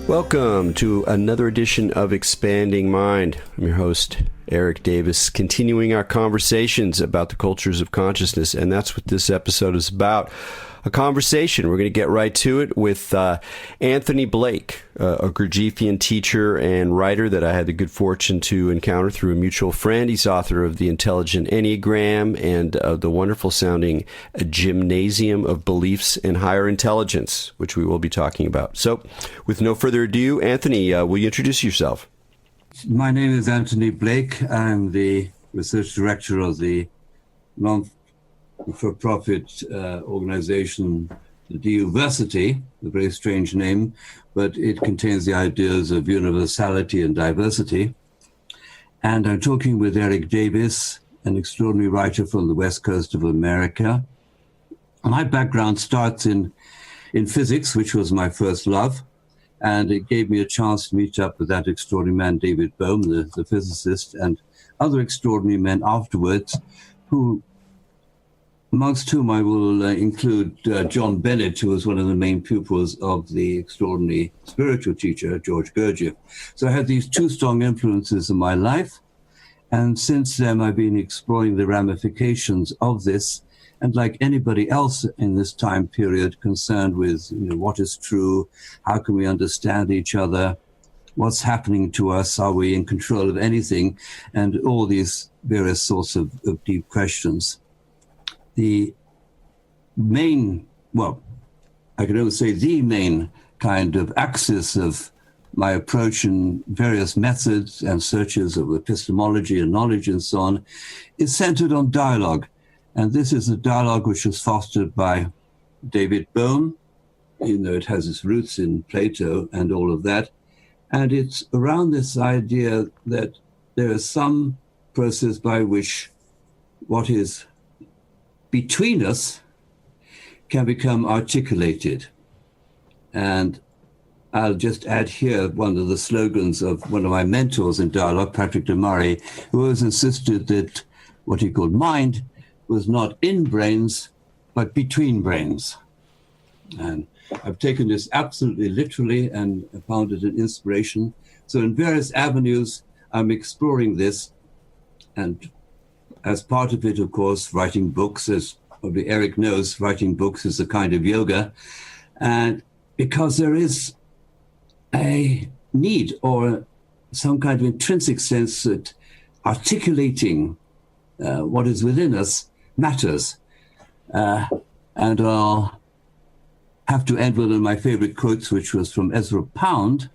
Welcome to another edition of Expanding Mind. I'm your host, Erik Davis, continuing our conversations about the cultures of consciousness, and that's what this episode is about. A conversation. We're going to get right to it with Anthony Blake, a Gurdjieffean teacher and writer that I had the good fortune to encounter through a mutual friend. He's author of The Intelligent Enneagram and of the wonderful sounding Gymnasium of Beliefs and Higher Intelligence, which we will be talking about. So, with no further ado, Anthony, will you introduce yourself? My name is Anthony Blake. I'm the research director of the non-for-profit organization, the DuVersity, a very strange name, but it contains the ideas of universality and diversity. And I'm talking with Erik Davis, an extraordinary writer from the west coast of America. My background starts in physics, which was my first love, and it gave me a chance to meet up with that extraordinary man, David Bohm, the physicist, and other extraordinary men afterwards, amongst whom I will include John Bennett, who was one of the main pupils of the extraordinary spiritual teacher, George Gurdjieff. So I had these two strong influences in my life. And since then, I've been exploring the ramifications of this. And like anybody else in this time period concerned with what is true, how can we understand each other, what's happening to us, are we in control of anything, and all these various sorts of deep questions. The main, I can only say the main kind of axis of my approach in various methods and searches of epistemology and knowledge and so on is centered on dialogue. And this is a dialogue which was fostered by David Bohm, even though it has its roots in Plato and all of that. And it's around this idea that there is some process by which what is between us can become articulated. And I'll just add here one of the slogans of one of my mentors in dialogue, Patrick DeMurray, who always insisted that what he called mind was not in brains, but between brains. And I've taken this absolutely literally and found it an inspiration. So in various avenues, I'm exploring this, and as part of it, of course, writing books, as probably Erik knows, writing books is a kind of yoga. And because there is a need or some kind of intrinsic sense that articulating what is within us matters. And I'll have to end with one of my favorite quotes, which was from Ezra Pound,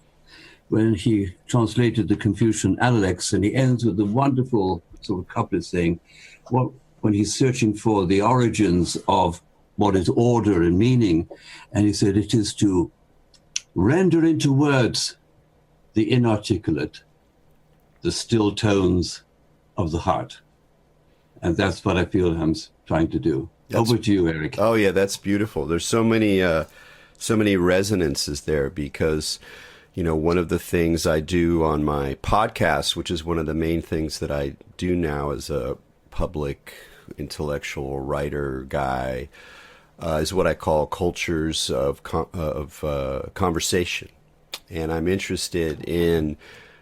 when he translated the Confucian Analects, and he ends with the wonderful sort of couplet saying, when he's searching for the origins of what is order and meaning, and he said, it is to render into words the inarticulate, the still tones of the heart. And that's what I feel I'm trying to do. Over to you, Erik. Oh yeah, that's beautiful. There's so many resonances there, because one of the things I do on my podcast, which is one of the main things that I do now as a public intellectual writer guy, is what I call cultures of conversation. And I'm interested in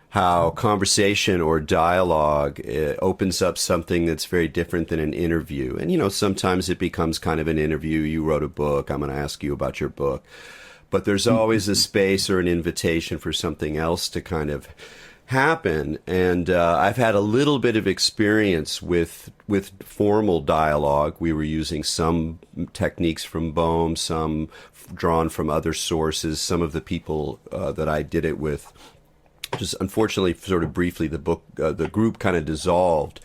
how conversation or dialogue opens up something that's very different than an interview. And, sometimes it becomes kind of an interview. You wrote a book. I'm going to ask you about your book. But there's always a space or an invitation for something else to kind of happen. And I've had a little bit of experience with formal dialogue. We were using some techniques from Bohm, some drawn from other sources. Some of the people that I did it with, just unfortunately, sort of briefly, the group kind of dissolved.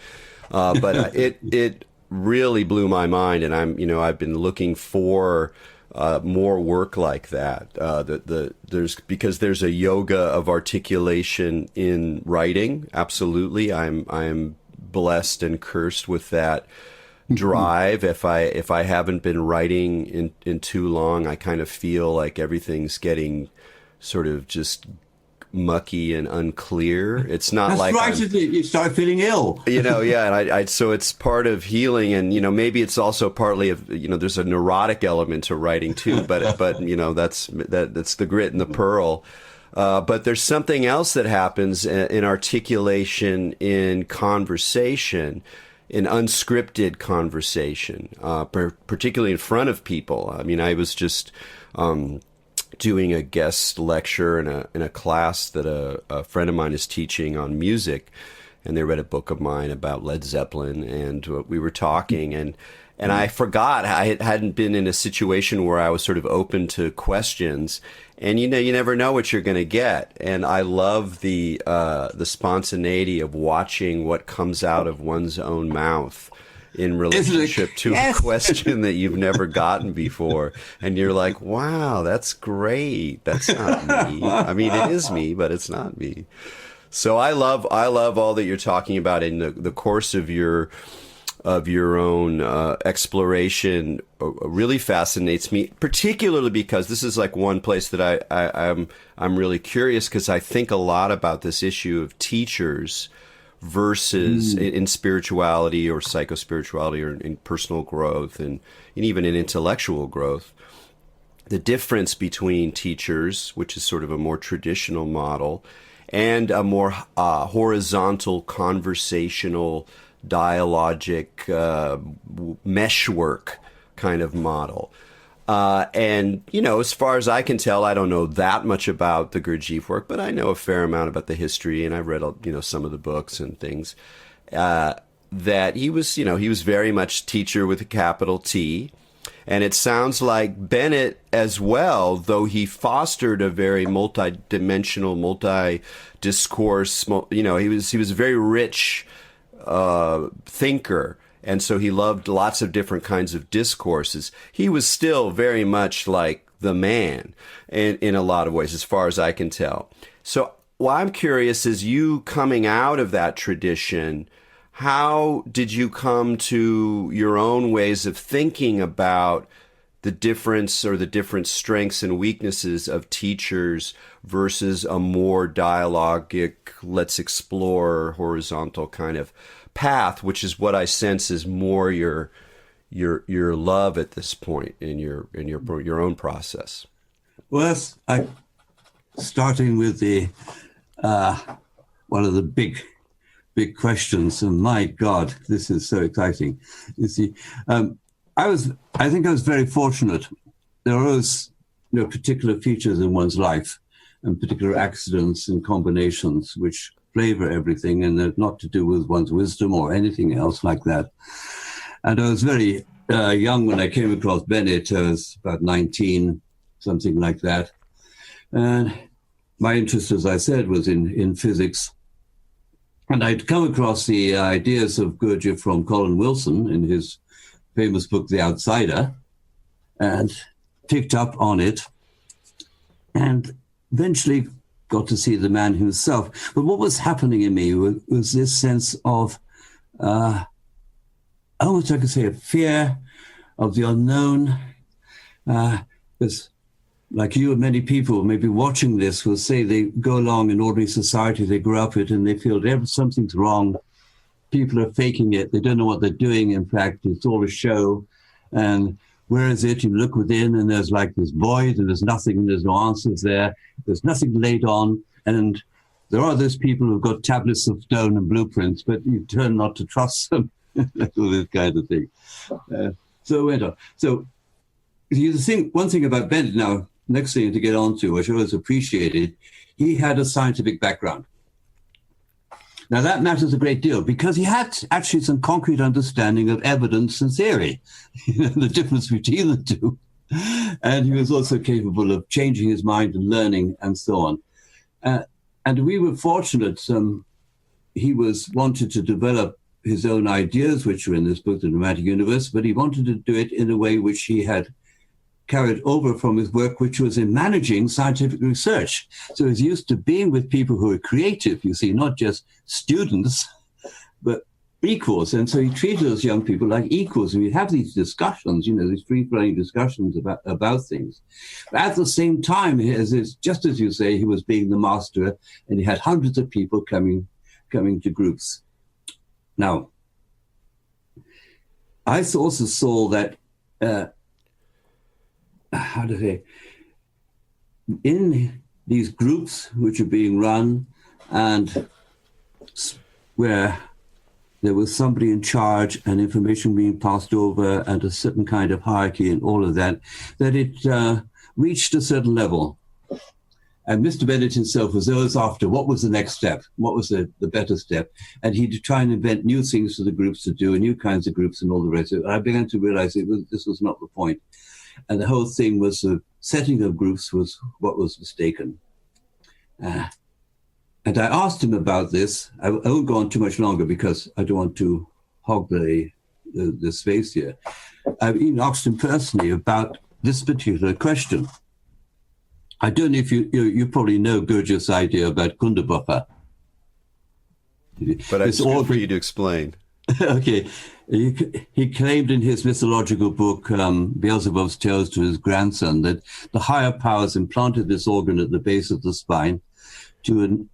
But it really blew my mind, and I've been looking for more work like that. Because there's a yoga of articulation in writing. Absolutely, I'm blessed and cursed with that drive. If I haven't been writing in too long, I kind of feel like everything's getting sort of just mucky and unclear. It's not That's like right, you start feeling ill. Yeah, and I so it's part of healing, and maybe it's also partly of there's a neurotic element to writing too, but that's the grit and the pearl. But there's something else that happens in articulation, in conversation, in unscripted conversation, particularly in front of people. I mean, I was just doing a guest lecture in a class that a friend of mine is teaching on music, and they read a book of mine about Led Zeppelin, and we were talking, and I forgot I hadn't been in a situation where I was sort of open to questions, and you never know what you're going to get, and I love the spontaneity of watching what comes out of one's own mouth in relationship to a question that you've never gotten before, and you're like, wow, that's great. That's not me. I mean, it is me, but it's not me. So I love all that you're talking about in the course of your own exploration. Really fascinates me, particularly because this is like one place that I'm really curious, because I think a lot about this issue of teachers versus in spirituality or psychospirituality or in personal growth and even in intellectual growth. The difference between teachers, which is sort of a more traditional model, and a more horizontal, conversational, dialogic, meshwork kind of model. And, as far as I can tell, I don't know that much about the Gurdjieff work, but I know a fair amount about the history, and I've read, some of the books and things, that he was very much teacher with a capital T. And it sounds like Bennett as well, though he fostered a very multi-dimensional, multi-discourse, he was a very rich thinker. And so he loved lots of different kinds of discourses. He was still very much like the man in a lot of ways, as far as I can tell. So what I'm curious is, you coming out of that tradition, how did you come to your own ways of thinking about the difference or the different strengths and weaknesses of teachers versus a more dialogic, let's explore, horizontal kind of path, which is what I sense is more your love at this point in your own process? Well, starting with the one of the big questions, and my God, this is so exciting. You see, I think I was very fortunate. There are always particular features in one's life and particular accidents and combinations which flavor everything, and they're not to do with one's wisdom or anything else like that. And I was very young when I came across Bennett. I was about 19, something like that. And my interest, as I said, was in physics. And I'd come across the ideas of Gurdjieff from Colin Wilson in his famous book, The Outsider, and picked up on it, and eventually got to see the man himself. But what was happening in me was this sense of, almost I could say, a fear of the unknown. Because like you and many people maybe watching this will say they go along in ordinary society, they grow up it, and they feel something's wrong. People are faking it. They don't know what they're doing. In fact, it's all a show. And where is it? You look within, and there's like this void, and there's nothing, and there's no answers there. There's nothing laid on. And there are those people who've got tablets of stone and blueprints, but you turn not to trust them. All this kind of thing. So it went on. So you think one thing about Bennett now, next thing to get on to, which I always appreciated, he had a scientific background. Now that matters a great deal because he had actually some concrete understanding of evidence and theory, the difference between the two. And he was also capable of changing his mind and learning and so on. And we were fortunate. He wanted to develop his own ideas, which are in this book, The Dramatic Universe, but he wanted to do it in a way which he had carried over from his work, which was in managing scientific research. So he's used to being with people who are creative, you see, not just students, but equals. And so he treated those young people like equals. And we have these discussions, these free-flowing discussions about things. But at the same time, just as you say, he was being the master, and he had hundreds of people coming to groups. Now, I also saw that, in these groups which are being run, and where there was somebody in charge and information being passed over and a certain kind of hierarchy and all of that, that it reached a certain level. And Mr. Bennett himself was always after what was the next step, what was the better step. And he'd try and invent new things for the groups to do, and new kinds of groups and all the rest of it. I began to realize this was not the point. And the whole thing was the setting of groups was what was mistaken. And I asked him about this. I won't go on too much longer because I don't want to hog the space here. I've even asked him personally about this particular question. I don't know if you probably know Gurdjieff's idea about Kunderbuffer. But it's good for you to explain. Okay. He claimed in his mythological book, Beelzebub's Tales to his grandson, that the higher powers implanted this organ at the base of the spine to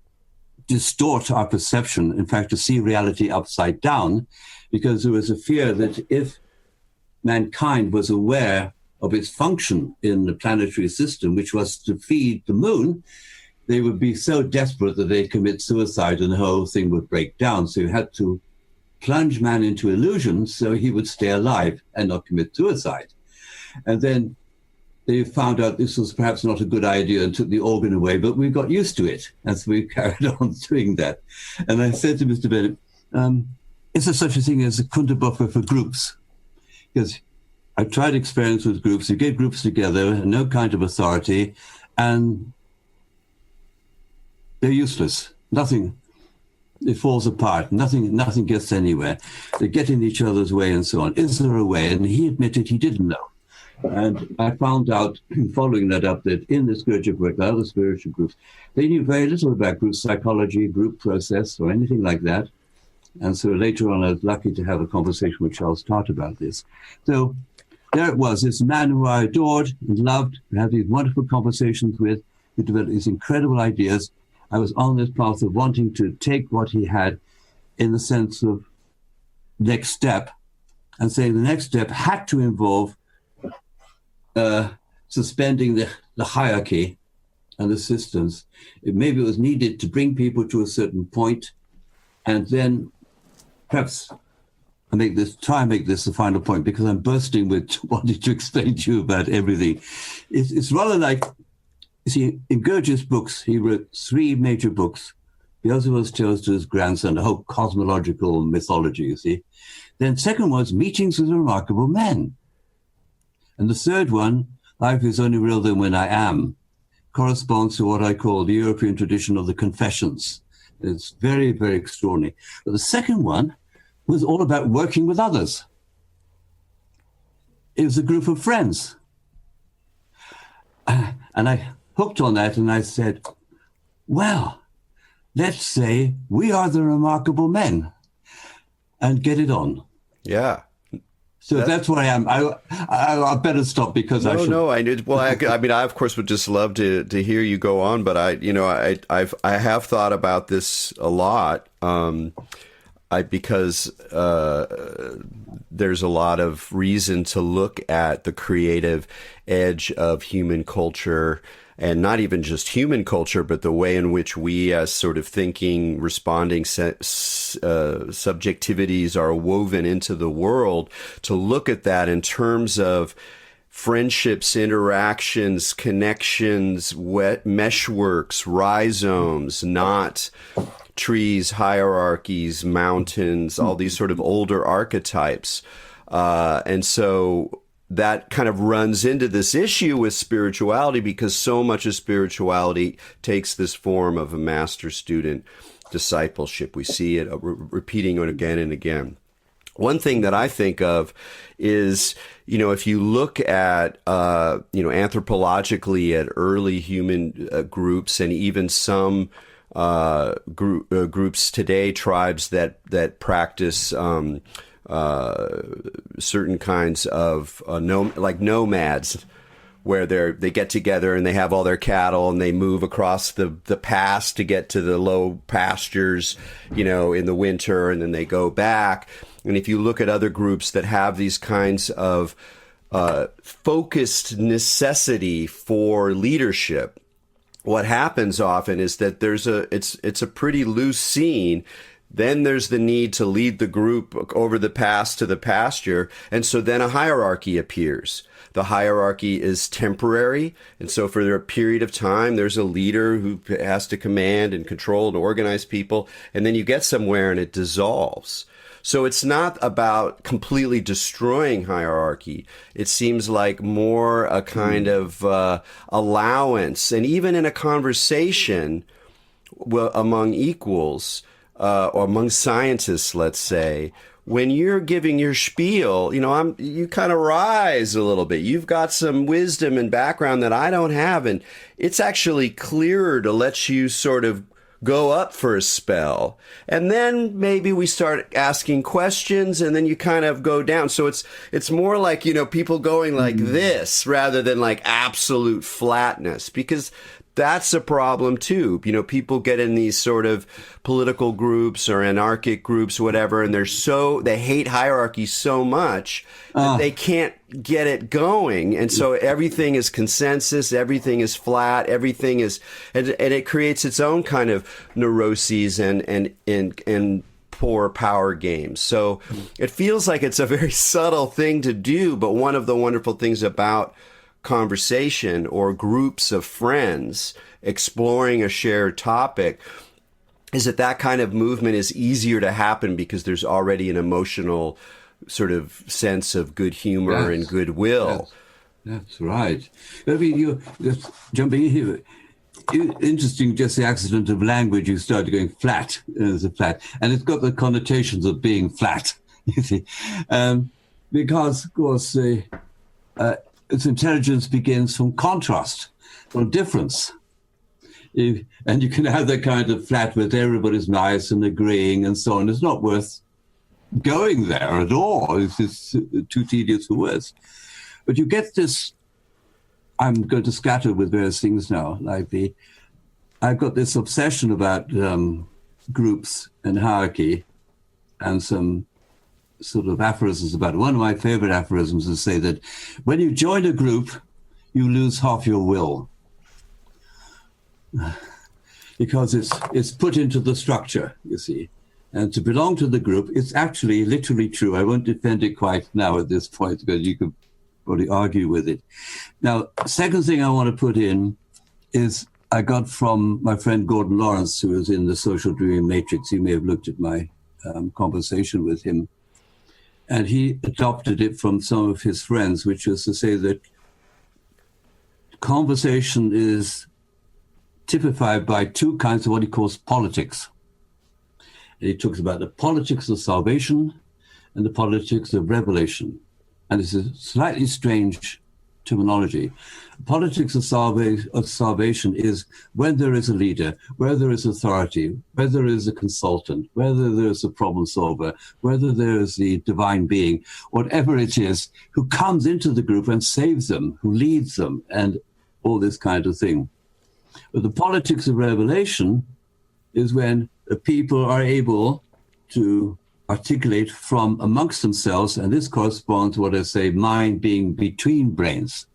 distort our perception, in fact, to see reality upside down, because there was a fear that if mankind was aware of its function in the planetary system, which was to feed the moon, they would be so desperate that they'd commit suicide and the whole thing would break down. So you had to plunge man into illusion so he would stay alive and not commit suicide. And then they found out this was perhaps not a good idea and took the organ away, but we got used to it as we carried on doing that. And I said to Mr. Bennett, is there such a thing as a Kunderbuffer for groups? Because I tried experience with groups. You get groups together, no kind of authority, and they're useless. Nothing, it falls apart. Nothing gets anywhere. They get in each other's way and so on. Is there a way? And he admitted he didn't know. And I found out, following that up, that in this Gurdjieff work, the other spiritual groups, they knew very little about group psychology, group process, or anything like that. And so later on, I was lucky to have a conversation with Charles Tart about this. So there it was, this man who I adored and loved, who had these wonderful conversations with, who developed these incredible ideas. I was on this path of wanting to take what he had in the sense of next step, and saying the next step had to involve suspending the hierarchy and the systems. Maybe it was needed to bring people to a certain point, and then perhaps try and make this the final point, because I'm bursting with wanting to explain to you about everything. It's rather like, you see, in Gurdjieff's books, he wrote 3 major books. Beelzebub's Tales to his grandson, the whole cosmological mythology, you see. Then second was Meetings with Remarkable Men. And the third one, Life is Only Real Then When I Am, corresponds to what I call the European tradition of the Confessions. It's very, very extraordinary. But the second one was all about working with others. It was a group of friends. And I hooked on that and I said, well, let's say we are the remarkable men and get it on. Yeah. So that's where I am. I better stop because I of course would just love to hear you go on, but I have thought about this a lot. Because there's a lot of reason to look at the creative edge of human culture, and not even just human culture, but the way in which we as sort of thinking, responding subjectivities are woven into the world, to look at that in terms of friendships, interactions, connections, meshworks, rhizomes, not trees, hierarchies, mountains, all these sort of older archetypes. And so that kind of runs into this issue with spirituality, because so much of spirituality takes this form of a master-student discipleship. We see it repeating it again and again. One thing that I think of is, if you look at, anthropologically at early human groups, and even some groups today, tribes that practice certain kinds of like nomads, where they get together and they have all their cattle and they move across the pass to get to the low pastures, in the winter, and then they go back. And if you look at other groups that have these kinds of focused necessity for leadership, what happens often is that it's a pretty loose scene. Then there's the need to lead the group over the past to the pasture. And so then a hierarchy appears. The hierarchy is temporary. And so for a period of time, there's a leader who has to command and control and organize people. And then you get somewhere and it dissolves. So it's not about completely destroying hierarchy. It seems like more a kind of allowance. And even in a conversation among equals, or among scientists, let's say, when you're giving your spiel, you kind of rise a little bit. You've got some wisdom and background that I don't have, and it's actually clearer to let you sort of go up for a spell. And then maybe we start asking questions, and then you kind of go down. So it's more like, people going like this rather than like absolute flatness, because that's a problem too. People get in these sort of political groups or anarchic groups, whatever, and they hate hierarchy so much that they can't get it going. And so everything is consensus, everything is flat, everything is, and it creates its own kind of neuroses and poor power games. So it feels like it's a very subtle thing to do, but one of the wonderful things about conversation or groups of friends exploring a shared topic is that kind of movement is easier to happen because there's already an emotional sort of sense of good humor and goodwill. That's right. I mean, you just jumping in here. Interesting, just the accident of language. You started going flat as a flat, and it's got the connotations of being flat. You see, because of course its intelligence begins from contrast, from difference. And you can have that kind of flat with everybody's nice and agreeing and so on. It's not worth going there at all. It's too tedious for words. But you get this, I'm going to scatter with various things now, I've got this obsession about groups and hierarchy and some sort of aphorisms about it. One of my favorite aphorisms is to say that when you join a group, you lose half your will. Because it's put into the structure, you see. And to belong to the group, it's actually literally true. I won't defend it quite now at this point because you could probably argue with it. Now, second thing I want to put in is I got from my friend Gordon Lawrence, who was in the Social Dreaming Matrix. You may have looked at my conversation with him. And he adopted it from some of his friends, which is to say that conversation is typified by two kinds of what he calls politics. And he talks about the politics of salvation and the politics of revelation. And it's a slightly strange terminology. Politics of salvation is when there is a leader, where there is authority, where there is a consultant, whether there is a problem solver, whether there is the divine being, whatever it is, who comes into the group and saves them, who leads them, and all this kind of thing. But the politics of revelation is when the people are able to articulate from amongst themselves, and this corresponds to what I say, mind being between brains.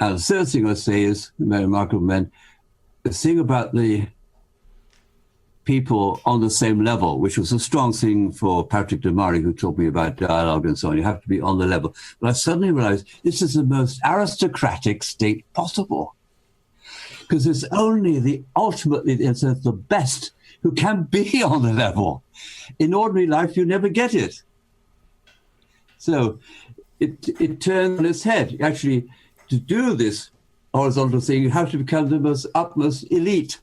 And the third thing I say is, very remarkable men, the thing about the people on the same level, which was a strong thing for Patrick DeMurray, who taught me about dialogue and so on. You have to be on the level. But I suddenly realized this is the most aristocratic state possible. Because it's only ultimately the best who can be on the level. In ordinary life, you never get it. So it turns on its head. Actually, to do this horizontal thing, you have to become the most utmost elite.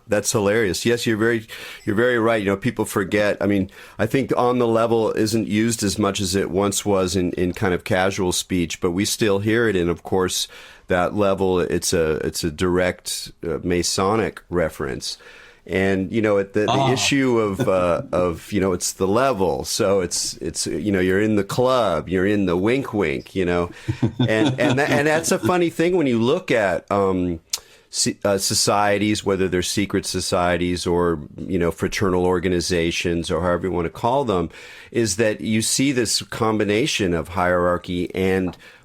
That's hilarious. Yes, you're very right. People forget. I mean, I think on the level isn't used as much as it once was in kind of casual speech, but we still hear it. And of course, that level, it's a direct Masonic reference. And the issue of it's the level, so it's you're in the club, you're in the wink, and that's a funny thing when you look at societies, whether they're secret societies or fraternal organizations or however you want to call them, is that you see this combination of hierarchy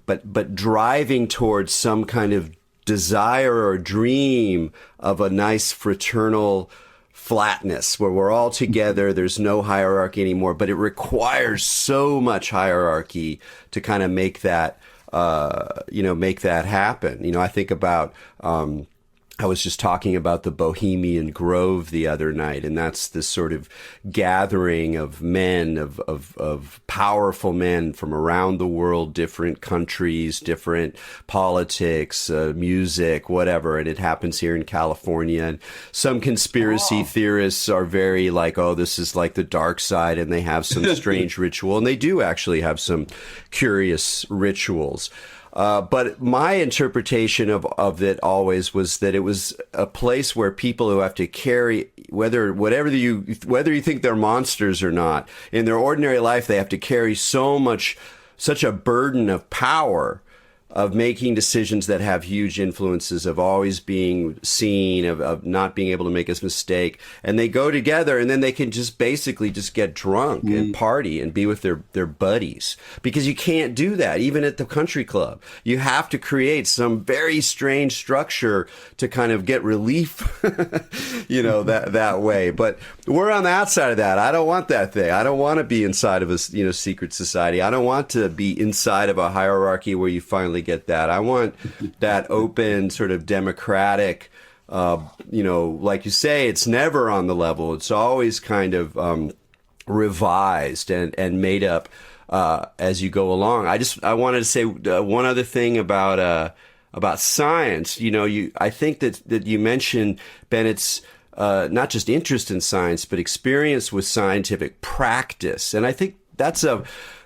but driving towards some kind of desire or dream of a nice fraternal flatness where we're all together. There's no hierarchy anymore, but it requires so much hierarchy to kind of make that, make that happen. I think about, I was just talking about the Bohemian Grove the other night, and that's this sort of gathering of men, of powerful men from around the world, different countries, different politics, music, whatever. And it happens here in California. And some conspiracy theorists are very like, oh, this is like the dark side, and they have some strange ritual. And they do actually have some curious rituals. But my interpretation of it always was that it was a place where people who have to carry, whether you think they're monsters or not, in their ordinary life, they have to carry such a burden of power, of making decisions that have huge influences, of always being seen, of not being able to make a mistake. And they go together, and then they can just basically just get drunk and party and be with their buddies. Because you can't do that, even at the country club. You have to create some very strange structure to kind of get relief, that way. But we're on the outside of that. I don't want that thing. I don't want to be inside of a, secret society. I don't want to be inside of a hierarchy where you finally get that. I want that open, sort of democratic, like you say, it's never on the level. It's always kind of revised and made up as you go along. I wanted to say one other thing about science. I think that you mentioned Bennett's not just interest in science, but experience with scientific practice. And I think that's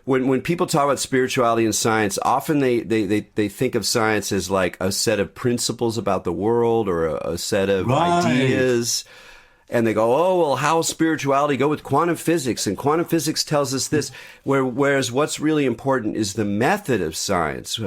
when people talk about spirituality and science, often they think of science as like a set of principles about the world or a set of ideas. And they go, oh, well, how spirituality go with quantum physics? And quantum physics tells us this. Whereas what's really important is the method of science.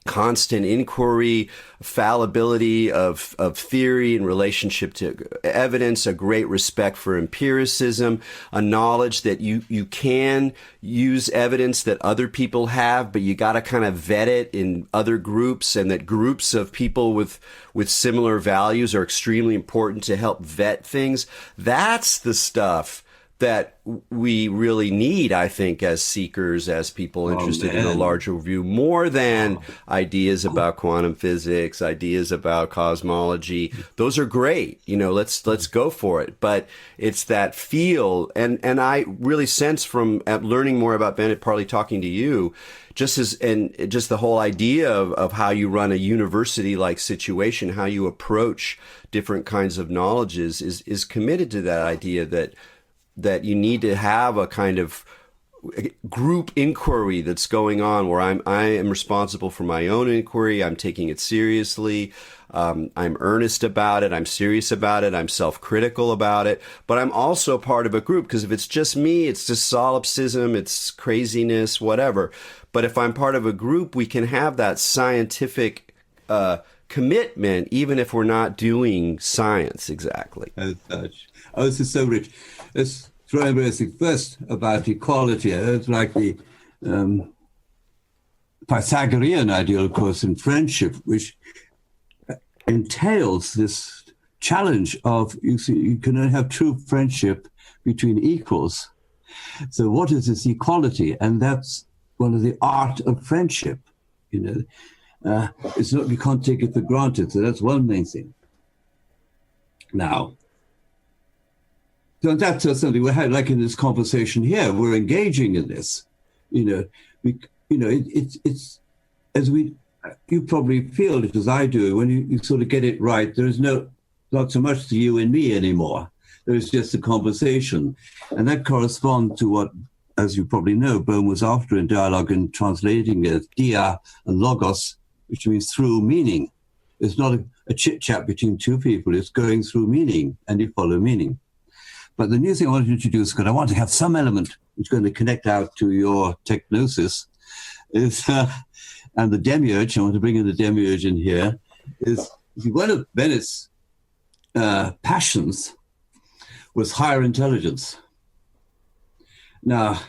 Constant inquiry, fallibility of theory in relationship to evidence, a great respect for empiricism, a knowledge that you can use evidence that other people have, but you got to kind of vet it in other groups, and that groups of people with similar values are extremely important to help vet things. That's the stuff that we really need, I think, as seekers, as people interested in a larger view, more than ideas about quantum physics, ideas about cosmology. Those are great. Let's go for it. But it's that feel. And I really sense from learning more about Bennett, partly talking to you, just the whole idea of how you run a university-like situation, how you approach different kinds of knowledges is committed to that idea that you need to have a kind of group inquiry that's going on where I am responsible for my own inquiry. I'm taking it seriously. I'm earnest about it. I'm serious about it. I'm self-critical about it. But I'm also part of a group, because if it's just me, it's just solipsism, it's craziness, whatever. But if I'm part of a group, we can have that scientific commitment, even if we're not doing science exactly. As such. Oh, this is so rich. Let's try and basic first about equality. It's like the Pythagorean ideal, of course, in friendship, which entails this challenge of, you can only have true friendship between equals. So what is this equality? And that's one of the art of friendship. It's not, you can't take it for granted. So that's one main thing. Now, so that's something we had, like in this conversation here, we're engaging in this. It's as you probably feel it as I do, when you sort of get it right, there is not so much to you and me anymore. There's just a conversation. And that corresponds to what, as you probably know, Bohm was after in dialogue and translating it, dia and logos, which means through meaning. It's not a chit-chat between two people. It's going through meaning, and you follow meaning. But the new thing I want to introduce, because I want to have some element which is going to connect out to your technosis, is, and the demiurge, I want to bring in the demiurge in here, is one of Bennett's passions was higher intelligence. Now,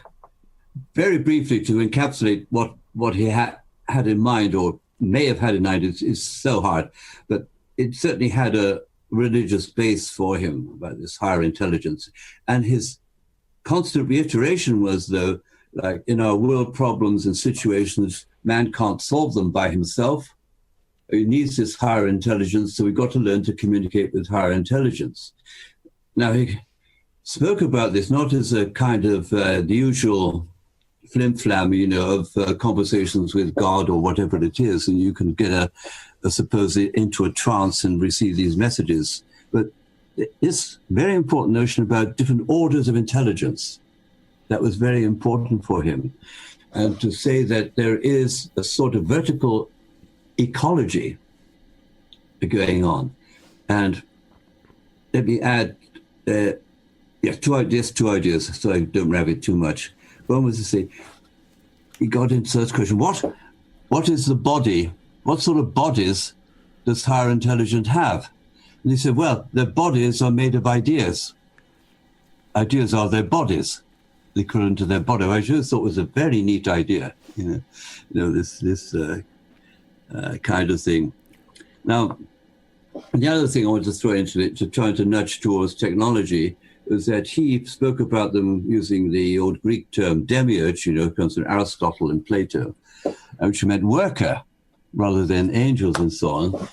very briefly to encapsulate what he had in mind, or may have had an idea, it's so hard, but it certainly had a religious base for him about this higher intelligence. And his constant reiteration was, though, like in our world problems and situations, man can't solve them by himself. He needs this higher intelligence, so we've got to learn to communicate with higher intelligence. Now, he spoke about this not as a kind of the usual flim-flam, of conversations with God or whatever it is, and you can get supposedly into a trance and receive these messages. But this very important notion about different orders of intelligence, that was very important for him. And to say that there is a sort of vertical ecology going on. And let me add, two ideas, so I don't rabbit too much. One was to say, he got into this question, what is the body? What sort of bodies does higher intelligence have? And he said, well, their bodies are made of ideas. Ideas are their bodies, the equivalent to their body. I just thought it was a very neat idea, this kind of thing. Now, the other thing I want to throw into it, to try to nudge towards technology, was that he spoke about them using the old Greek term demiurge, comes from Aristotle and Plato, which meant worker rather than angels and so on.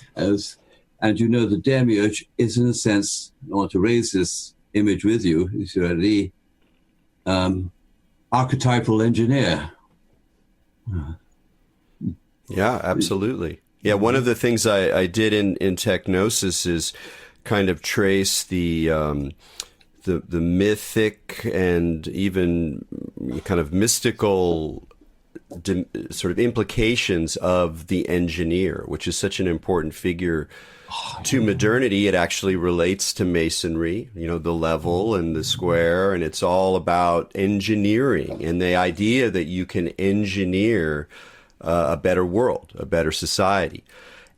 And the demiurge is, in a sense, I want to raise this image with you, is the archetypal engineer. Yeah, absolutely. Yeah, one of the things I did in Techgnosis is kind of trace the mythic and even kind of mystical sort of implications of the engineer, which is such an important figure to modernity. It actually relates to masonry, the level and the square, and it's all about engineering and the idea that you can engineer a better world, a better society.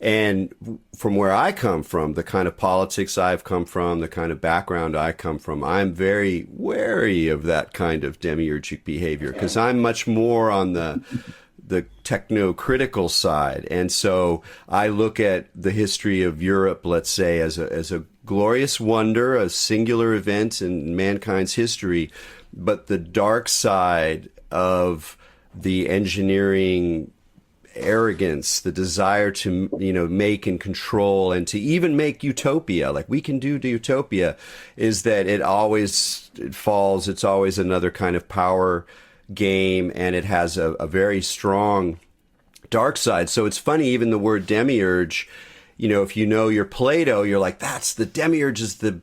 And from where I come from, the kind of politics I've come from, the kind of background I come from, I'm very wary of that kind of demiurgic behavior, because I'm much more on the techno-critical side. And so I look at the history of Europe, let's say, as a glorious wonder, a singular event in mankind's history, but the dark side of the engineering arrogance, the desire to, make and control and to even make utopia, like we can do the utopia, is that it falls. It's always another kind of power game, and it has a very strong dark side. So it's funny, even the word demiurge, if you know your Plato, you're like, that's the demiurge, is the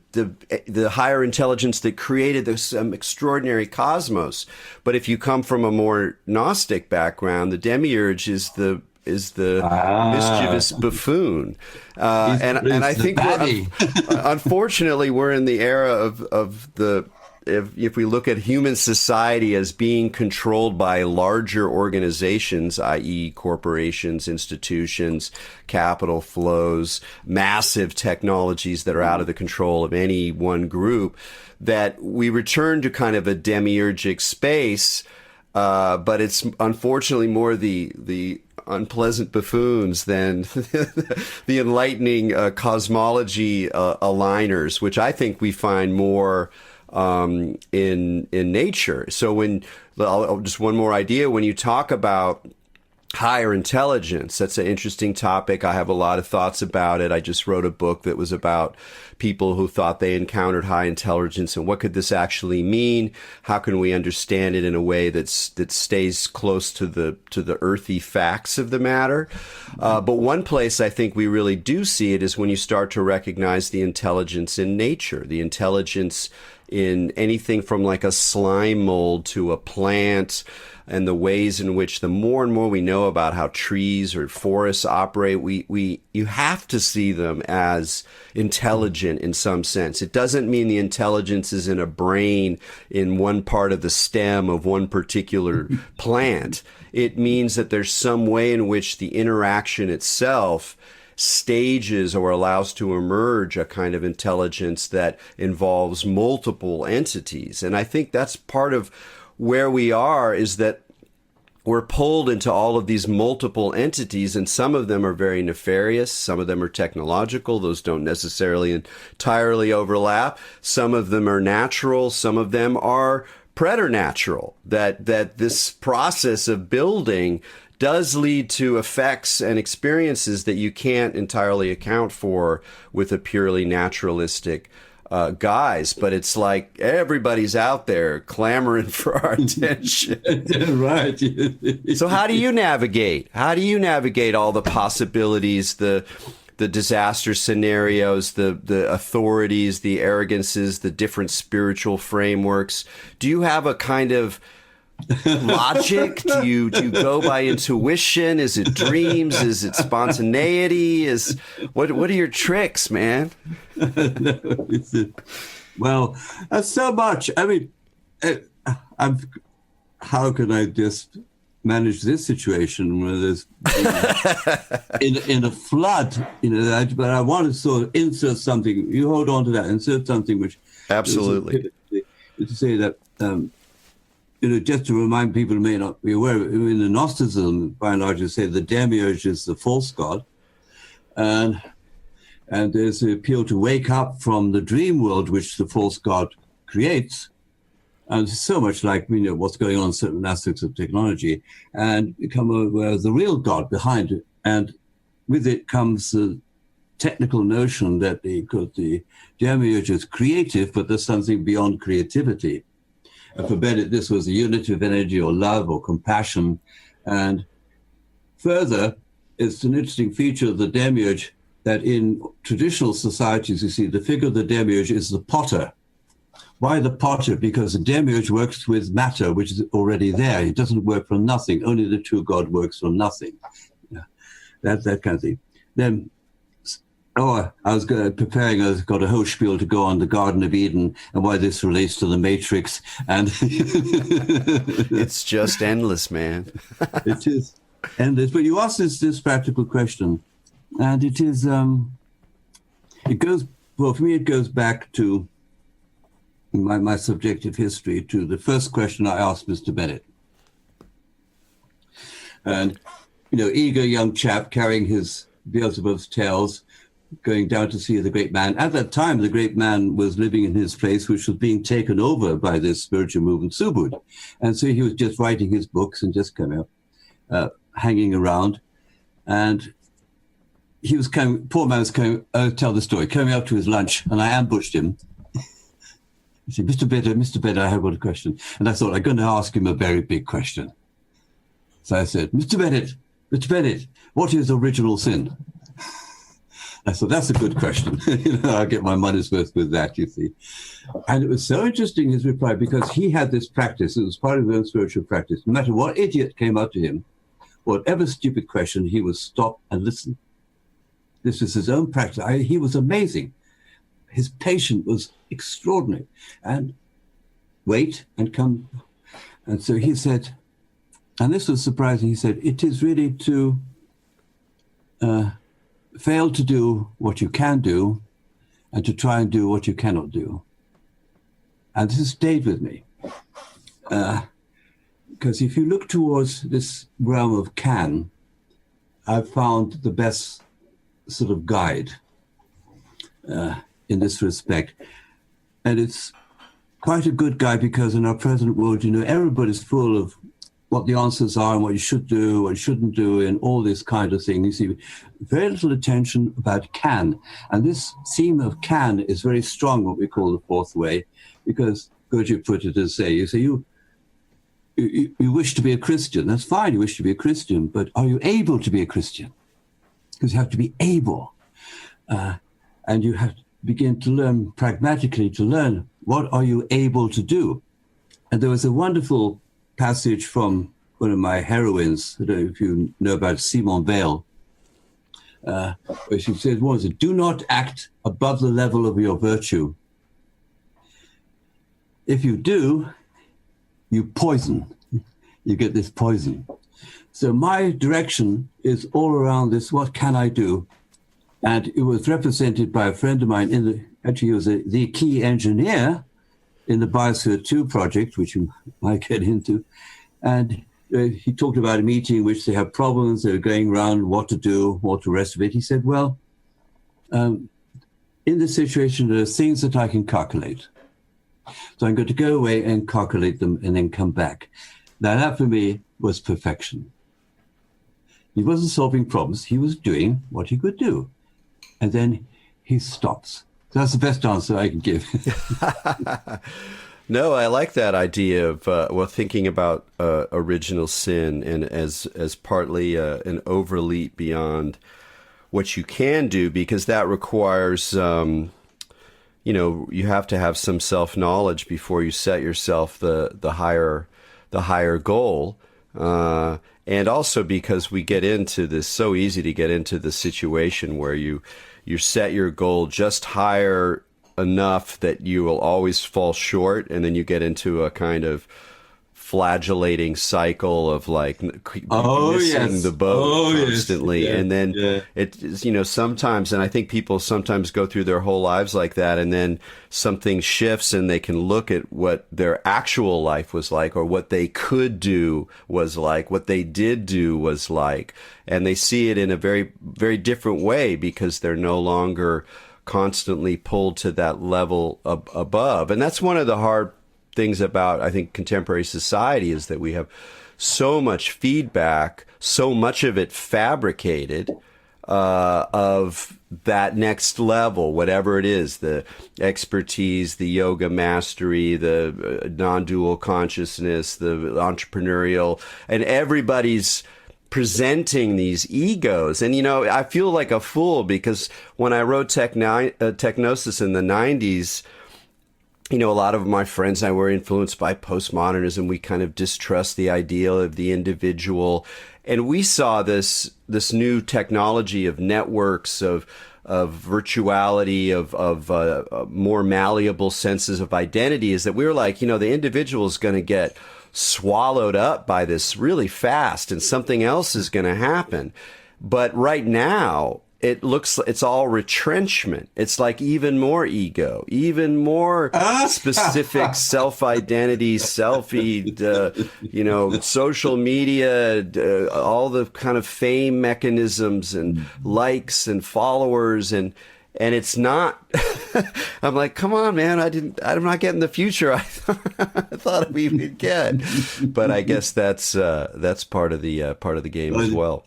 higher intelligence that created this extraordinary cosmos. But if you come from a more Gnostic background, the demiurge is the mischievous buffoon. And I think unfortunately we're in the era of the, if we look at human society as being controlled by larger organizations, i.e. corporations, institutions, capital flows, massive technologies that are out of the control of any one group, that we return to kind of a demiurgic space, but it's unfortunately more the unpleasant buffoons than the enlightening cosmology aligners, which I think we find more in nature. So just one more idea, when you talk about higher intelligence, that's an interesting topic. I have a lot of thoughts about it. I just wrote a book that was about people who thought they encountered high intelligence, and what could this actually mean? How can we understand it in a way that stays close to the earthy facts of the matter? But one place I think we really do see it is when you start to recognize the intelligence in nature, the intelligence in anything from like a slime mold to a plant, and the ways in which the more and more we know about how trees or forests operate, you have to see them as intelligent in some sense. It doesn't mean the intelligence is in a brain in one part of the stem of one particular plant. It means that there's some way in which the interaction itself stages or allows to emerge a kind of intelligence that involves multiple entities. And I think that's part of where we are, is that we're pulled into all of these multiple entities, and some of them are very nefarious. Some of them are technological. Those don't necessarily entirely overlap. Some of them are natural. Some of them are preternatural. That this process of building does lead to effects and experiences that you can't entirely account for with a purely naturalistic guise. But it's like everybody's out there clamoring for our attention. Right. So how do you navigate? How do you navigate all the possibilities, the disaster scenarios, the authorities, the arrogances, the different spiritual frameworks? Do you have a kind of logic? Do you go by intuition? Is it dreams? Is it spontaneity? What are your tricks, man? Well, that's so much. I mean, how can I just manage this situation where there's in a flood? But I want to sort of insert something. You hold on to that. Insert something which absolutely to say that. Just to remind people who may not be aware, in the Gnosticism, by and large, you say the demiurge is the false god, and there's the appeal to wake up from the dream world which the false god creates, and it's so much like what's going on in certain aspects of technology, and become aware of the real god behind it, and with it comes the technical notion that the demiurge is creative, but there's something beyond creativity. And for Bennett, this was a unity of energy or love or compassion. And further, it's an interesting feature of the demiurge that in traditional societies, you see, the figure of the demiurge is the potter. Why the potter? Because the demiurge works with matter, which is already there. It doesn't work from nothing. Only the true God works from nothing. That kind of thing. Then, I was preparing, I've got a whole spiel to go on the Garden of Eden and why this relates to the Matrix. And it's just endless, man. It is endless. But you asked this practical question, and it is, it goes, well, for me, it goes back to my subjective history, to the first question I asked Mr. Bennett. And, eager young chap carrying his Beelzebub's tales, going down to see the great man. At that time, the great man was living in his place, which was being taken over by this spiritual movement, Subud. And so he was just writing his books and just kind of hanging around. And he was coming, poor man was coming, I'll tell the story, coming up to his lunch, and I ambushed him. He said, Mr. Bennett, I have got a question. And I thought, I'm going to ask him a very big question. So I said, Mr. Bennett, what is original sin? I thought, that's a good question. I'll get my money's worth with that, you see. And it was so interesting, his reply, because he had this practice. It was part of his own spiritual practice. No matter what idiot came up to him, whatever stupid question, he would stop and listen. This was his own practice. He was amazing. His patience was extraordinary. And wait and come. And so he said, and this was surprising, he said, it is really to fail to do what you can do and to try and do what you cannot do. And this has stayed with me. Because if you look towards this realm of can, I've found the best sort of guide in this respect. And it's quite a good guide because in our present world, everybody's full of what the answers are and what you should do, what you shouldn't do, and all this kind of thing. You see very little attention about can. And this theme of can is very strong, what we call the fourth way, because Gurdjieff put it as say, you wish to be a Christian. That's fine, you wish to be a Christian, but are you able to be a Christian? Because you have to be able. And you have to begin to learn pragmatically, to learn what are you able to do. And there was a wonderful passage from one of my heroines, I don't know if you know about Simone Weil, where she says, what is it? Do not act above the level of your virtue. If you do, you poison. You get this poison. So my direction is all around this, what can I do? And it was represented by a friend of mine actually he was the key engineer in the Biosphere 2 project, which you might get into. And he talked about a meeting in which they have problems, they're going around what to do, what the rest of it. He said, well, in this situation, there are things that I can calculate. So I'm going to go away and calculate them and then come back. Now, that for me was perfection. He wasn't solving problems. He was doing what he could do. And then he stops. So that's the best answer I can give. No, I like that idea of thinking about original sin and as partly an overleap beyond what you can do, because that requires you have to have some self-knowledge before you set yourself the higher goal, and also because we get into this, so easy to get into the situation where you set your goal just higher enough that you will always fall short, and then you get into a kind of flagellating cycle of like missing the boat constantly. Yes. Yeah. And then it sometimes, and I think people sometimes go through their whole lives like that, and then something shifts and they can look at what their actual life was like, or what they could do was like, what they did do was like, and they see it in a very, very different way because they're no longer constantly pulled to that level above. And that's one of the hard things about, I think, contemporary society, is that we have so much feedback, so much of it fabricated, of that next level, whatever it is, the expertise, the yoga mastery, the non-dual consciousness, the entrepreneurial, and everybody's presenting these egos. And, I feel like a fool because when I wrote Technosis in the 90s, a lot of my friends and I were influenced by postmodernism. We kind of distrust the ideal of the individual. And we saw this new technology of networks, of virtuality, of more malleable senses of identity, is that we were like, the individual is going to get swallowed up by this really fast and something else is going to happen. But right now, it's all retrenchment. It's like even more ego, even more specific self-identity, selfie, social media, all the kind of fame mechanisms and likes and followers, and it's not. I'm like, come on, man! I'm not getting the future I thought we would get. But I guess that's part of the game as well.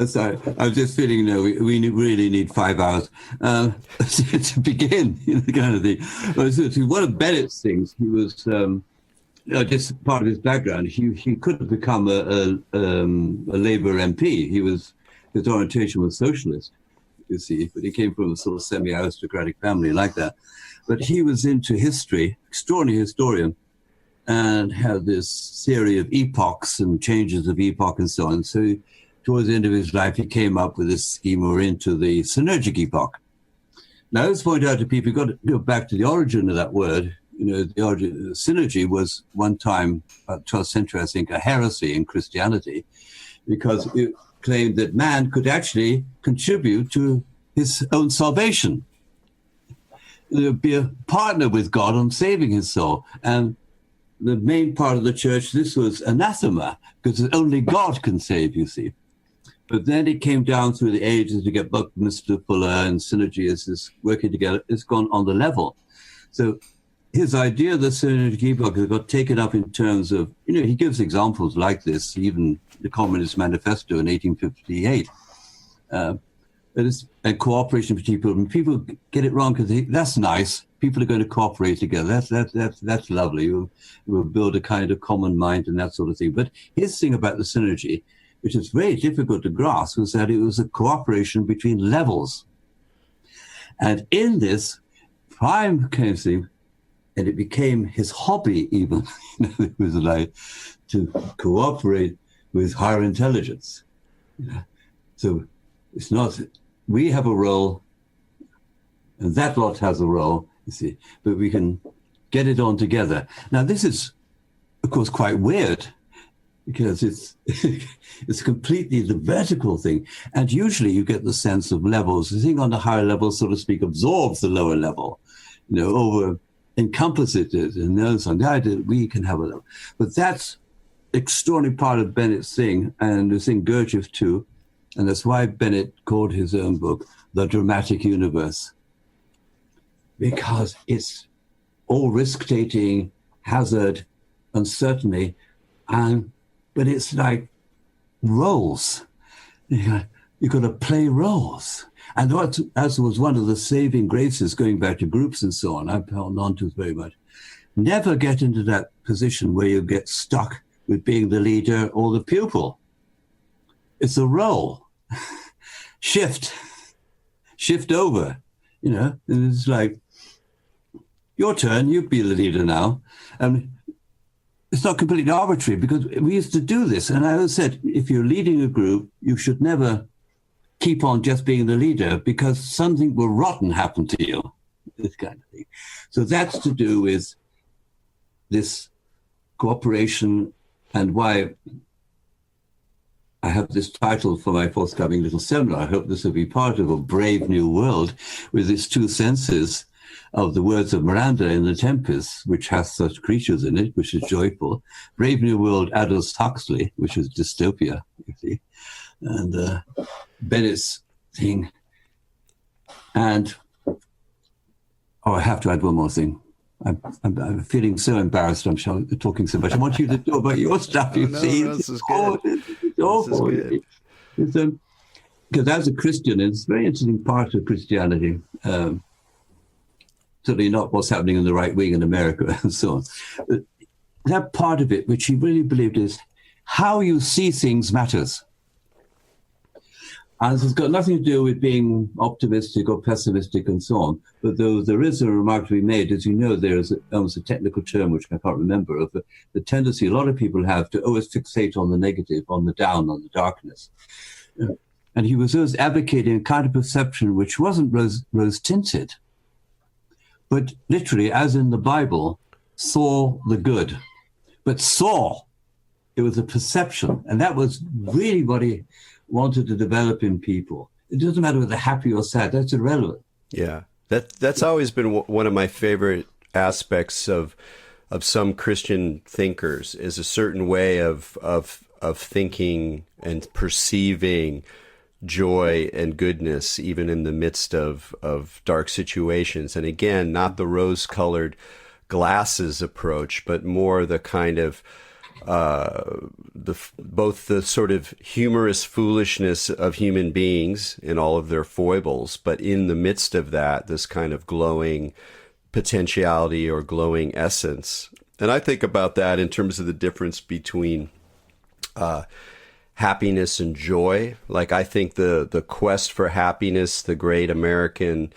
Sorry, I was just feeling, we really need 5 hours to begin, kind of thing. One of Bennett's things, he was, just part of his background, he could have become a Labour MP. His orientation was socialist, you see, but he came from a sort of semi-aristocratic family like that. But he was into history, extraordinary historian, and had this theory of epochs and changes of epoch and so on. So towards the end of his life, he came up with this scheme. We're into the synergic epoch. Now, let's point out to people, you've got to go back to the origin of that word. The origin, synergy was one time, about 12th century, I think, a heresy in Christianity, because it claimed that man could actually contribute to his own salvation. Be a partner with God on saving his soul. And the main part of the church, this was anathema, because only God can save, you see. But then it came down through the ages to get Buckminster Fuller and synergy as this working together. It's gone on the level. So his idea of the synergic epoch has got taken up in terms of, he gives examples like this, even the Communist Manifesto in 1858. And cooperation between people. And people get it wrong because that's nice. People are going to cooperate together. That's lovely. We'll build a kind of common mind and that sort of thing. But his thing about the synergy, which is very difficult to grasp, was that it was a cooperation between levels. And in this, Prime came to, and it became his hobby even, it was like to cooperate with higher intelligence. So it's not, we have a role, and that lot has a role, you see, but we can get it on together. Now, this is, of course, quite weird, because it's completely the vertical thing. And usually you get the sense of levels. The thing on the higher level, so to speak, absorbs the lower level, encompasses it and knows on that we can have a level. But that's extraordinary part of Bennett's thing, and the thing Gurdjieff too, and that's why Bennett called his own book The Dramatic Universe, because it's all risk-taking, hazard, uncertainty, but it's like roles. You've got to play roles. And what, as was one of the saving graces, going back to groups and so on, I've held on to very much, never get into that position where you get stuck with being the leader or the pupil. It's a role. Shift over, and it's like, your turn, you be the leader now. And it's not completely arbitrary, because we used to do this. And I always said, if you're leading a group, you should never keep on just being the leader, because something will rotten happen to you, this kind of thing. So that's to do with this cooperation, and why I have this title for my forthcoming little seminar. I hope this will be part of A Brave New World, with its two senses of the words of Miranda in The Tempest, which has such creatures in it, which is joyful. Brave New World, Aldous Huxley, which is dystopia, you see. And Bennett's thing. And, I have to add one more thing. I'm feeling so embarrassed. I'm talking so much. I want you to talk about your stuff. You see, this is good. It's awful. Because as a Christian, it's a very interesting part of Christianity. Certainly not what's happening in the right wing in America and so on. But that part of it, which he really believed, is how you see things matters. And it's got nothing to do with being optimistic or pessimistic and so on. But though there is a remark to be made, as you know, there is almost a technical term, which I can't remember, of the tendency a lot of people have to always fixate on the negative, on the down, on the darkness. And he was always advocating a kind of perception which wasn't rose-tinted, but literally, as in the Bible, saw the good. But saw, it was a perception. And that was really what he wanted to develop in people. It doesn't matter whether they're happy or sad. That's irrelevant. Yeah, that's always been one of my favorite aspects of some Christian thinkers, is a certain way of thinking and perceiving joy and goodness, even in the midst of dark situations. And again, not the rose-colored glasses approach, but more the kind of both the sort of humorous foolishness of human beings in all of their foibles, but in the midst of that, this kind of glowing potentiality or glowing essence. And I think about that in terms of the difference between happiness and joy. Like, I think the quest for happiness, the great American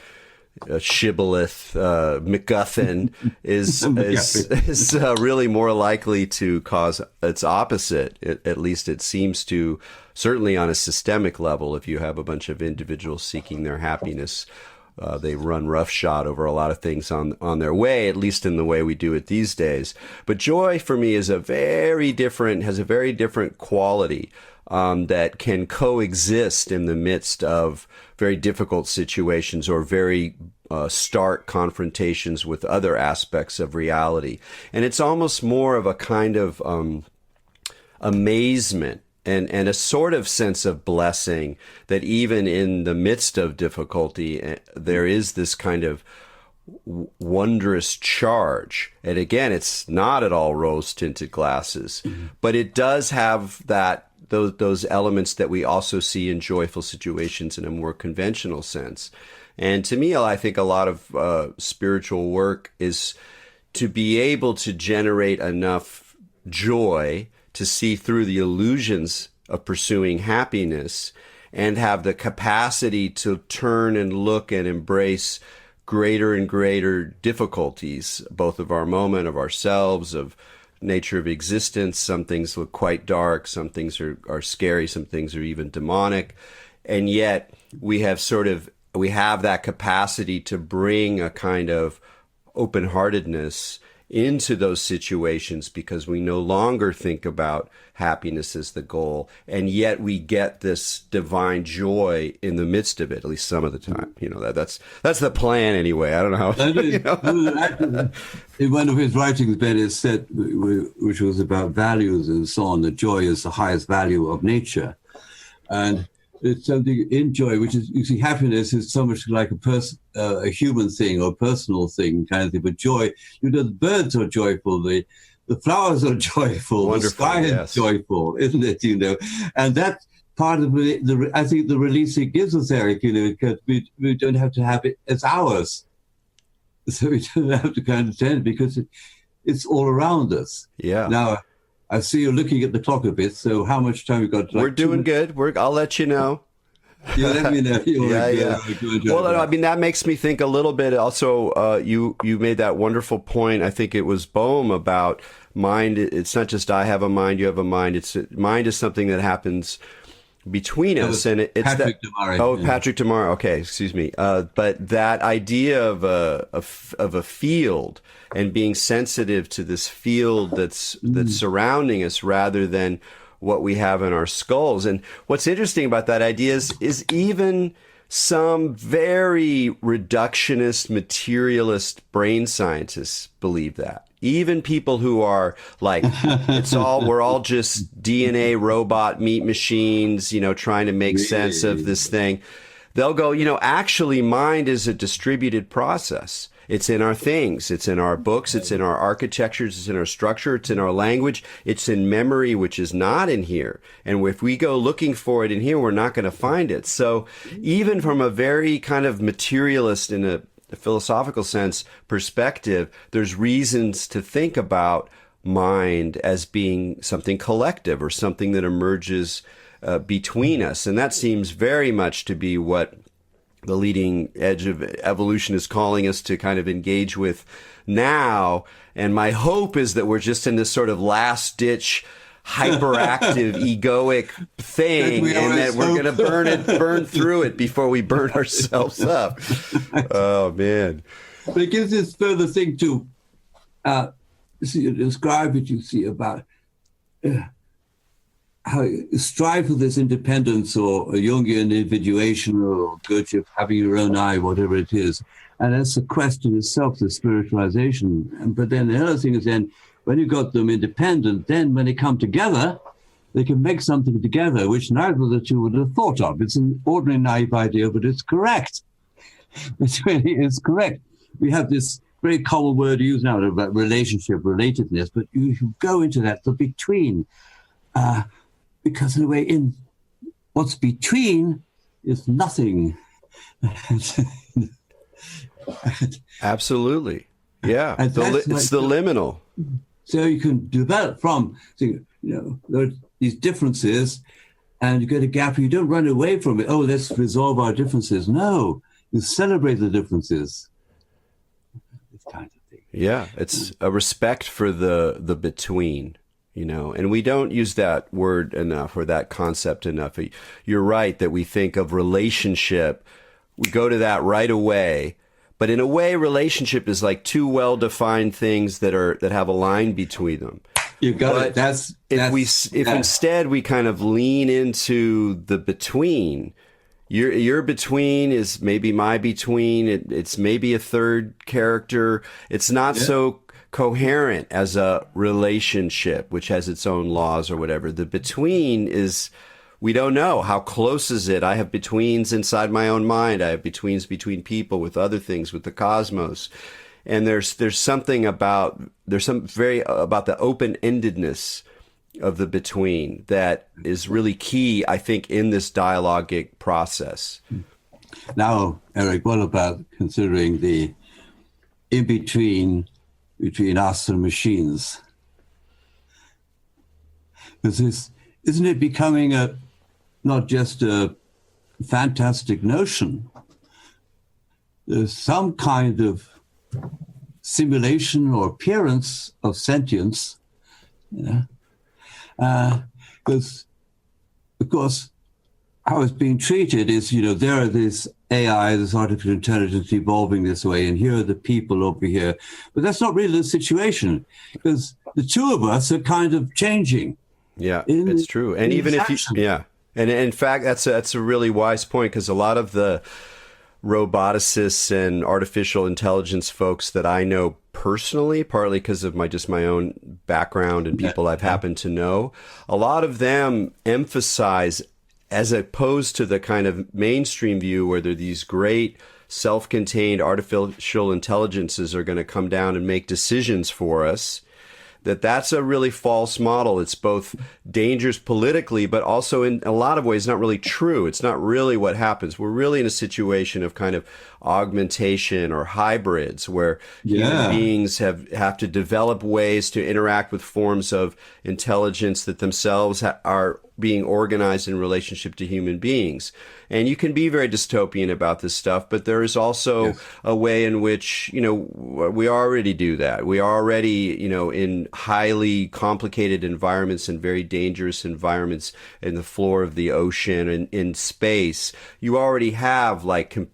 shibboleth, MacGuffin, is really more likely to cause its opposite. At least it seems to, certainly on a systemic level. If you have a bunch of individuals seeking their happiness, they run roughshod over a lot of things on their way, at least in the way we do it these days. But joy for me has a very different quality that can coexist in the midst of very difficult situations or very stark confrontations with other aspects of reality. And it's almost more of a kind of amazement and a sort of sense of blessing that even in the midst of difficulty, there is this kind of wondrous charge. And again, it's not at all rose-tinted glasses, but it does have those elements that we also see in joyful situations in a more conventional sense. And to me, I think a lot of spiritual work is to be able to generate enough joy to see through the illusions of pursuing happiness and have the capacity to turn and look and embrace greater and greater difficulties, both of our moment, of ourselves, of nature of existence. Some things look quite dark, some things are scary, some things are even demonic. And yet we have that capacity to bring a kind of open-heartedness into those situations because we no longer think about happiness as the goal, and yet we get this divine joy in the midst of it, at least some of the time. That's the plan anyway. I don't know how. In one of his writings, Bennett said, which was about values and so on, that joy is the highest value of nature. And it's something in joy, which is, you see, happiness is so much like a human thing or a personal thing kind of thing. But joy, the birds are joyful, the flowers are joyful, Wonderful, the sky is joyful, isn't it? And that's part of I think the release it gives us, Erik, because we don't have to have it as ours. So we don't have to kind of tend it because it's all around us. Yeah. Now, I see you're looking at the clock a bit. So how much time we got? We're doing good. I'll let you know. You let me know. Yeah. Well, I mean, that makes me think a little bit. Also, you made that wonderful point. I think it was Bohm about mind. It's not just I have a mind, you have a mind. Mind is something that happens between us, and it's Patrick that. Damari. Oh, yeah. Patrick Damari. Okay, excuse me. But that idea of a field and being sensitive to this field that's surrounding us, rather than what we have in our skulls. And what's interesting about that idea is even some very reductionist, materialist brain scientists believe that. Even people who are like, we're all just DNA robot meat machines, trying to make sense of this thing. They'll go, actually mind is a distributed process. It's in our things. It's in our books. It's in our architectures. It's in our structure. It's in our language. It's in memory, which is not in here. And if we go looking for it in here, we're not going to find it. So even from a very kind of materialist, in a philosophical sense, perspective, there's reasons to think about mind as being something collective or something that emerges between us. And that seems very much to be what the leading edge of evolution is calling us to kind of engage with now. And my hope is that we're just in this sort of last-ditch, hyperactive, egoic thing, and that we're going to burn through it before we burn ourselves up. Oh, man. But it gives this further thing to describe what you see about how you strive for this independence or a Jungian individuation or Gurdjieff having your own eye, whatever it is. And that's the quest in itself, the spiritualization. But then the other thing is then when you got them independent, then when they come together, they can make something together, which neither of the two would have thought of. It's an ordinary naive idea, but it's correct. It really is correct. We have this very common word used now about relationship, relatedness, but you go into that, the between. Because in a way, in what's between is nothing. Absolutely. Yeah. It's the liminal. So you can develop from, there are these differences and you get a gap. You don't run away from it. Oh, let's resolve our differences. No, you celebrate the differences. This kind of thing. Yeah. It's a respect for the between. And we don't use that word enough or that concept enough. You're right that we think of relationship. We go to that right away. But in a way, relationship is like two well-defined things that have a line between them. You got it. If instead we kind of lean into the between, your between is maybe my between. It's maybe a third character. It's not so coherent as a relationship, which has its own laws or whatever. The between is, we don't know. How close is it? I have betweens inside my own mind. I have betweens between people, with other things, with the cosmos. And there's something about the open-endedness of the between that is really key, I think, in this dialogic process. Now, Erik, what about considering the in-between between us and machines? Because isn't it becoming not just a fantastic notion? There's some kind of simulation or appearance of sentience, because, of course, how it's being treated is, there are this AI, this artificial intelligence evolving this way, and here are the people over here. But that's not really the situation, because the two of us are kind of changing. Yeah, it's true. And even if you, yeah. And in fact, that's a really wise point, because a lot of the roboticists and artificial intelligence folks that I know personally, partly because of my own background and people I've happened to know, a lot of them emphasize, as opposed to the kind of mainstream view where there are these great self-contained artificial intelligences are going to come down and make decisions for us, that's a really false model. It's both dangerous politically, but also in a lot of ways not really true. It's not really what happens. We're really in a situation of kind of augmentation or hybrids where human beings have to develop ways to interact with forms of intelligence that themselves are being organized in relationship to human beings. And you can be very dystopian about this stuff, but there is also a way in which, we already do that. We are already, in highly complicated environments and very dangerous environments in the floor of the ocean and in space. You already have non-human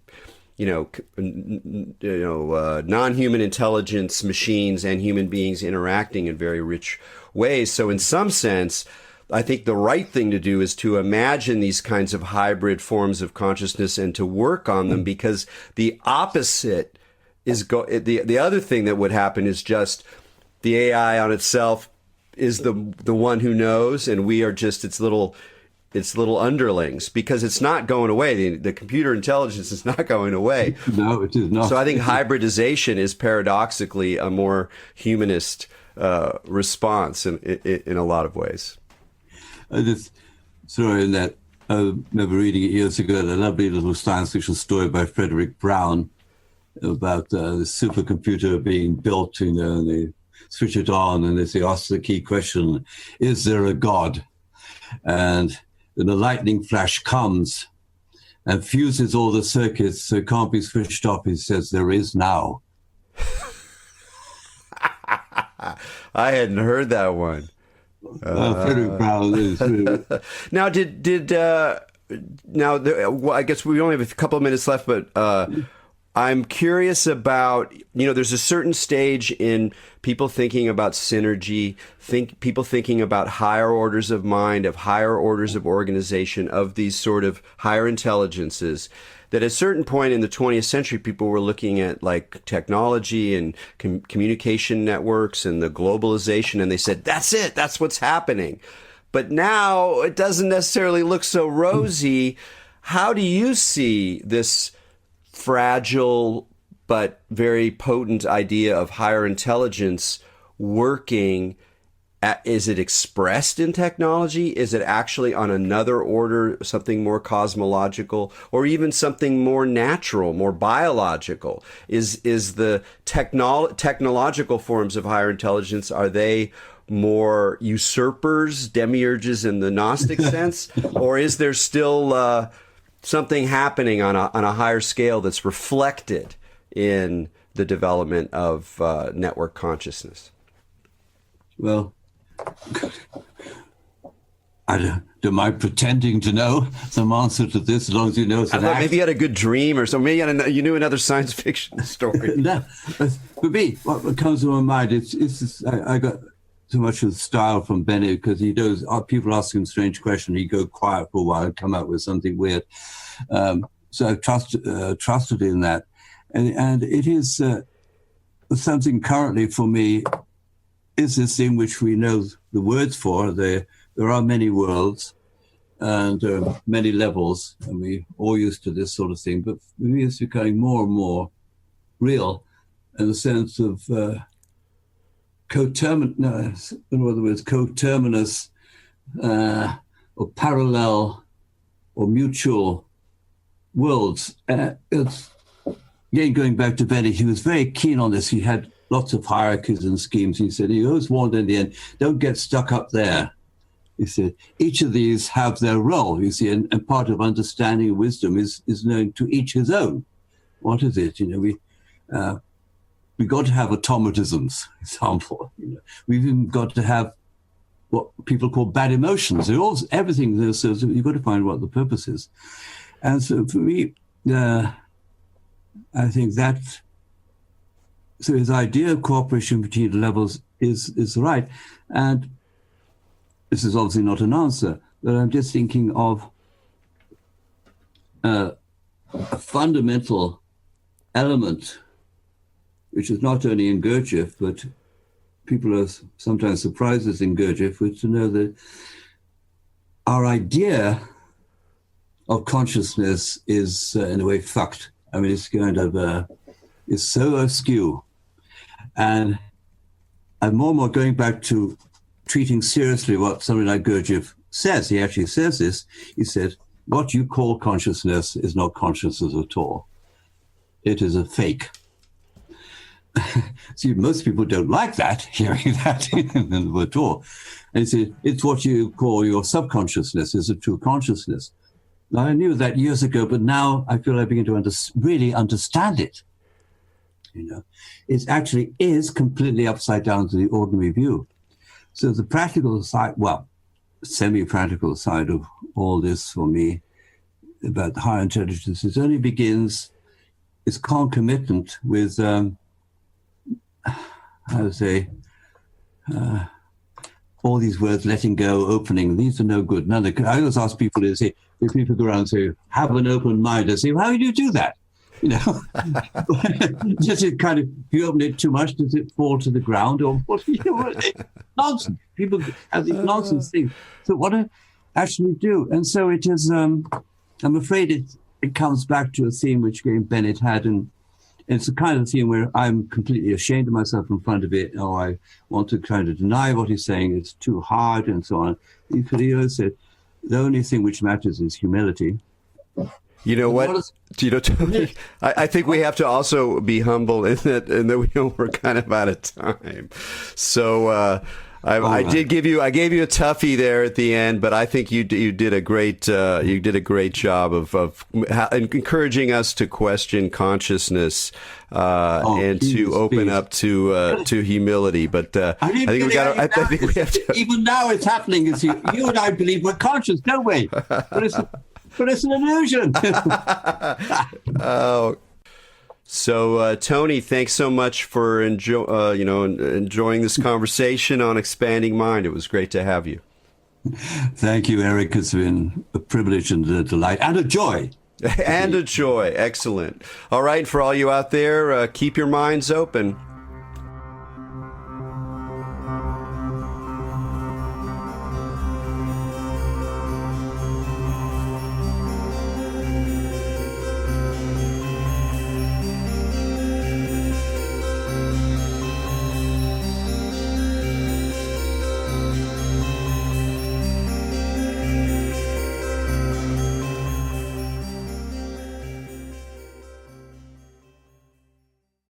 intelligence machines and human beings interacting in very rich ways. So in some sense, I think the right thing to do is to imagine these kinds of hybrid forms of consciousness and to work on them, because the opposite is the other thing that would happen is just the AI on itself is the one who knows, and we are just its little underlings, because it's not going away. The computer intelligence is not going away. No, it is not. So I think hybridization is paradoxically a more humanist response in a lot of ways. I just throw in that I remember reading it years ago, a lovely little science fiction story by Frederick Brown about the supercomputer being built, and they switch it on and they ask the key question, is there a God? And then a lightning flash comes and fuses all the circuits so it can't be switched off. He says, there is now. I hadn't heard that one. Frederick Brown is really... Now, I guess we only have a couple of minutes left, but I'm curious about, there's a certain stage in people thinking about synergy, people thinking about higher orders of mind, of higher orders of organization, of these sort of higher intelligences, that at a certain point in the 20th century, people were looking at like technology and communication networks and the globalization, and they said, that's it, that's what's happening. But now it doesn't necessarily look so rosy. How do you see this fragile but very potent idea of higher intelligence working? Is it expressed in technology? Is it actually on another order, something more cosmological, or even something more natural, more biological? Is the technological forms of higher intelligence, are they more usurpers, demiurges in the Gnostic sense? Or is there still something happening on a higher scale that's reflected in the development of network consciousness? Well, I don't mind pretending to know some answer to this, as long as you know. I thought maybe you had a good dream or something. Maybe you knew another science fiction story. No, for me, what comes to my mind is I got too much of the style from Bennett, because he does. People ask him strange questions, he go quiet for a while and come up with something weird. So I've trusted in that, and it is something currently for me. Is this thing which we know the words for? There are many worlds and many levels, and we're all used to this sort of thing. But for me, it's becoming more and more real in the sense of coterminous, or parallel or mutual worlds. It's again going back to Benny. He was very keen on this. He had lots of hierarchies and schemes. He said, he always warned in the end, don't get stuck up there. He said, each of these have their role, you see, and part of understanding and wisdom is known to each his own. What is it? We got to have automatisms, example. We've even got to have what people call bad emotions. They're all everything. There, so you've got to find what the purpose is. And so for me, I think that so his idea of cooperation between levels is right. And this is obviously not an answer, but I'm just thinking of a fundamental element, which is not only in Gurdjieff, but people are sometimes surprised as in Gurdjieff, which to know that our idea of consciousness is in a way fucked. I mean, it's kind of, it's so askew. And I'm more and more going back to treating seriously what somebody like Gurdjieff says. He actually says this. He said, what you call consciousness is not consciousness at all. It is a fake. See, most people don't like that, hearing that at all. And it's what you call your subconsciousness is a true consciousness. Now, I knew that years ago, but now I feel I begin to really understand it. You know, it actually is completely upside down to the ordinary view. So the practical side, well, semi-practical side of all this for me about the higher intelligence, it only begins, it's concomitant with, how to say, all these words, letting go, opening, these are no good. None of, I always ask people to say, if people go around and say, have an open mind, I say, well, how do you do that? You know, just it kind of, if you open it too much, does it fall to the ground? Or what? You know, nonsense. People have these nonsense things. So what to actually do? And so it is, I'm afraid it comes back to a theme which Graham Bennett had, and it's the kind of theme where I'm completely ashamed of myself in front of it, or I want to kind of deny what he's saying, it's too hard, and so on. He said, the only thing which matters is humility. You know what? You know, Tony, I think we have to also be humble in that we're kind of out of time. So I gave you a toughie there at the end, but I think you did a great job of encouraging us to question consciousness and to open up to humility. But I think we have to. Even now, it's happening. As you and I believe we're conscious, don't we? But it's an illusion. Oh. So, Tony, thanks so much for enjoying this conversation on Expanding Mind. It was great to have you. Thank you, Erik. It's been a privilege and a delight and a joy. And a joy. Excellent. All right. For all you out there, keep your minds open.